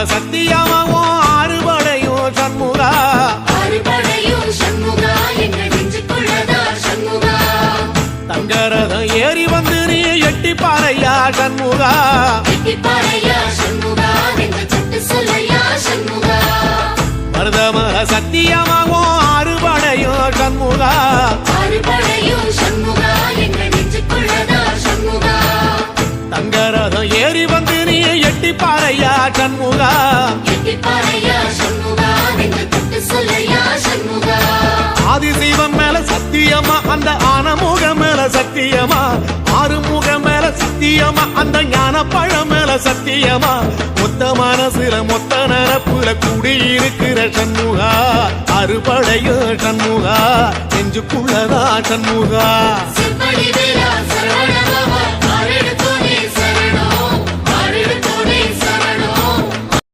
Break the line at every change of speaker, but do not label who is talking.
சத்தியமாவும் ஆறுபடையும் சண்முகா
ஆறுபடையும் சண்முகா எங்கள் நெஞ்சுக்குள்ளதா சண்முகா
தங்கரதம் ஏறி வந்து நீ எட்டி பாறையா சண்முகா
எட்டி பாறையா சண்முகா எங்கள் சட்டு சொல்லையா சண்முகா
மருதமல சத்தியமாவும் ஆறுபடையும் சண்முகா
ஆறுபடையும் சண்முகா எங்கள் நெஞ்சுக்குள்ளதா சண்முகா
தங்கரதம் ஏறி வந்து நீ எட்டி பாறையா சண்முகா
எட்டி பாறையா சண்முகா எங்கள் சட்டு சொல்லையா சண்முகா
ஆதிசைவம் மேல சத்தியமா அந்த ஆனமுக மேல சத்தியமா ஆறுமுக மேல சத்தியமா அந்த ஞான பழம் மேல சத்தியமா மொத்த மனசுல மொத்த நரப்புல குடியிருக்கிற சண்முகா அறுபடையும் சண்முகா நெஞ்சுக்குள்ளதா சண்முகா
செவ்வடி வேலா சரவண பவா காரெடுத்து